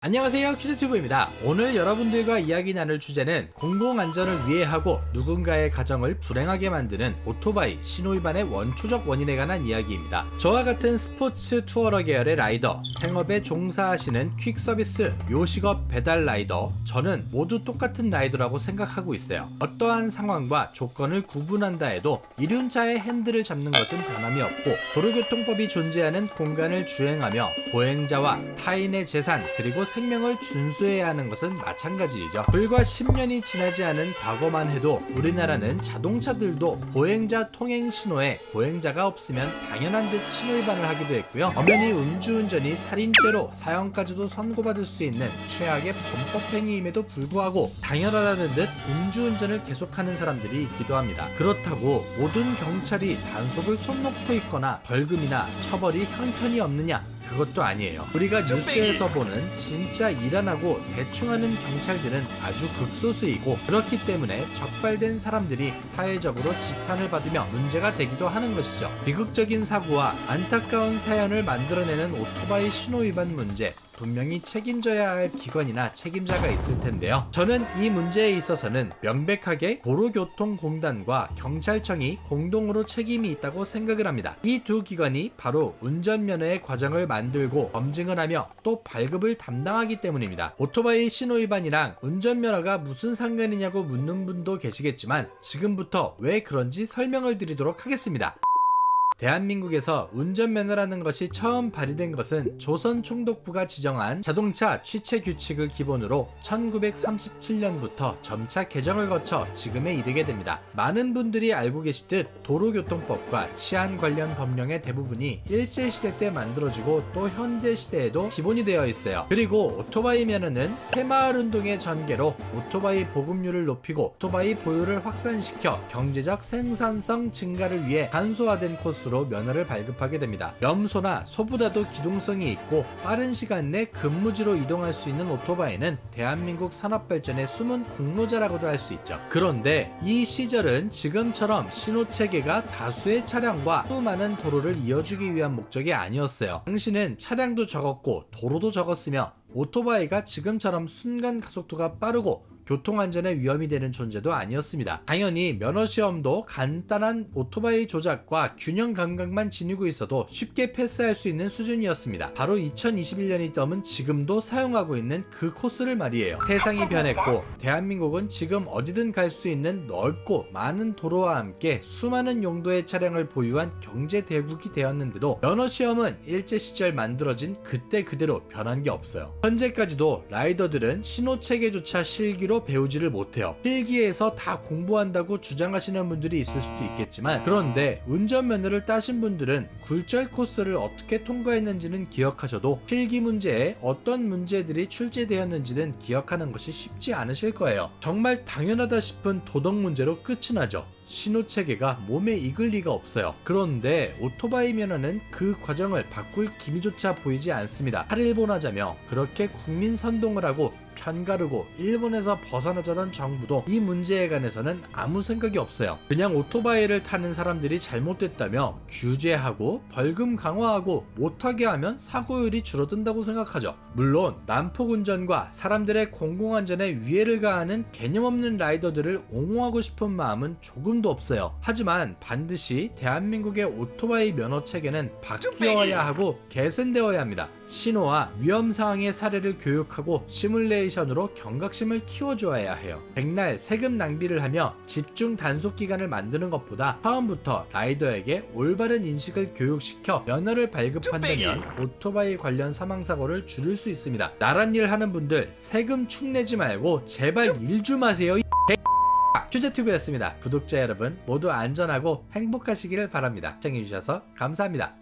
안녕하세요, 큐즈튜브입니다. 오늘 여러분들과 이야기 나눌 주제는 공공안전을 위해 하고 누군가의 가정을 불행하게 만드는 오토바이 신호위반의 원초적 원인에 관한 이야기입니다. 저와 같은 스포츠 투어러 계열의 라이더, 생업에 종사하시는 퀵서비스, 요식업 배달 라이더, 저는 모두 똑같은 라이더라고 생각하고 있어요. 어떠한 상황과 조건을 구분한다 해도 이륜차의 핸들을 잡는 것은 변함이 없고, 도로교통법이 존재하는 공간을 주행하며 보행자와 타인의 재산 그리고 생명을 준수해야 하는 것은 마찬가지이죠. 불과 10년이 지나지 않은 과거만 해도 우리나라는 자동차들도 보행자 통행 신호에 보행자가 없으면 당연한 듯 신호 위반을 하기도 했고요. 엄연히 음주운전이 살인죄로 사형까지도 선고받을 수 있는 최악의 범법 행위임에도 불구하고 당연하다는 듯 음주운전을 계속하는 사람들이 있기도 합니다. 그렇다고 모든 경찰이 단속을 손 놓고 있거나 벌금이나 처벌이 형편이 없느냐? 그것도 아니에요. 우리가 뉴스에서 보는 진짜 일 안 하고 대충 하는 경찰들은 아주 극소수이고, 그렇기 때문에 적발된 사람들이 사회적으로 지탄을 받으며 문제가 되기도 하는 것이죠. 비극적인 사고와 안타까운 사연을 만들어내는 오토바이 신호 위반 문제, 분명히 책임져야 할 기관이나 책임자가 있을 텐데요. 저는 이 문제에 있어서는 명백하게 도로교통공단과 경찰청이 공동으로 책임이 있다고 생각을 합니다. 이 두 기관이 바로 운전면허의 과정을 만들고 검증을 하며 또 발급을 담당하기 때문입니다. 오토바이 신호위반이랑 운전면허가 무슨 상관이냐고 묻는 분도 계시겠지만, 지금부터 왜 그런지 설명을 드리도록 하겠습니다. 대한민국에서 운전면허라는 것이 처음 발의된 것은 조선총독부가 지정한 자동차 취체 규칙을 기본으로 1937년부터 점차 개정을 거쳐 지금에 이르게 됩니다. 많은 분들이 알고 계시듯 도로교통법과 치안 관련 법령의 대부분이 일제시대 때 만들어지고 또 현대시대에도 기본이 되어 있어요. 그리고 오토바이 면허는 새마을운동의 전개로 오토바이 보급률을 높이고 오토바이 보유를 확산시켜 경제적 생산성 증가를 위해 간소화된 코스로 면허를 발급하게 됩니다. 염소나 소보다도 기동성이 있고 빠른 시간 내 근무지로 이동할 수 있는 오토바이는 대한민국 산업발전의 숨은 공로자라고도 할 수 있죠. 그런데 이 시절은 지금처럼 신호체계가 다수의 차량과 수많은 도로를 이어주기 위한 목적이 아니었어요. 당시는 차량도 적었고 도로도 적었으며 오토바이가 지금처럼 순간 가속도가 빠르고 교통안전에 위험이 되는 존재도 아니었습니다. 당연히 면허시험도 간단한 오토바이 조작과 균형 감각만 지니고 있어도 쉽게 패스할 수 있는 수준이었습니다. 바로 2021년이 넘은 지금도 사용하고 있는 그 코스를 말이에요. 세상이 변했고 대한민국은 지금 어디든 갈 수 있는 넓고 많은 도로와 함께 수많은 용도의 차량을 보유한 경제 대국이 되었는데도 면허시험은 일제시절 만들어진 그때 그대로 변한 게 없어요. 현재까지도 라이더들은 신호체계조차 실기로 배우지를 못해요. 필기에서 다 공부한다고 주장하시는 분들이 있을 수도 있겠지만, 그런데 운전면허를 따신 분들은 굴절 코스를 어떻게 통과했는지는 기억하셔도 필기 문제에 어떤 문제들이 출제되었는지는 기억하는 것이 쉽지 않으실 거예요. 정말 당연하다 싶은 도덕 문제로 끝이 나죠. 신호체계가 몸에 익을 리가 없어요. 그런데 오토바이 면허는 그 과정을 바꿀 기미조차 보이지 않습니다. 탈일본하자며 그렇게 국민 선동을 하고 편가르고 일본에서 벗어나자던 정부도 이 문제에 관해서는 아무 생각이 없어요. 그냥 오토바이를 타는 사람들이 잘못됐다며 규제하고 벌금 강화하고 못하게 하면 사고율이 줄어든다고 생각하죠. 물론 난폭운전과 사람들의 공공안전에 위해를 가하는 개념 없는 라이더들을 옹호하고 싶은 마음은 조금도 없어요. 하지만 반드시 대한민국의 오토바이 면허 체계는 바뀌어야 하고 개선되어야 합니다. 신호와 위험 상황의 사례를 교육하고 시뮬레이션으로 경각심을 키워주어야 해요. 백날 세금 낭비를 하며 집중 단속 기간을 만드는 것보다 처음부터 라이더에게 올바른 인식을 교육시켜 면허를 발급한다면 오토바이 관련 사망사고를 줄일 수 있습니다. 나란 일 하는 분들 세금 축 내지 말고 제발 일 좀 하세요. 큐제튜브였습니다. 구독자 여러분 모두 안전하고 행복하시기를 바랍니다. 시청해주셔서 감사합니다.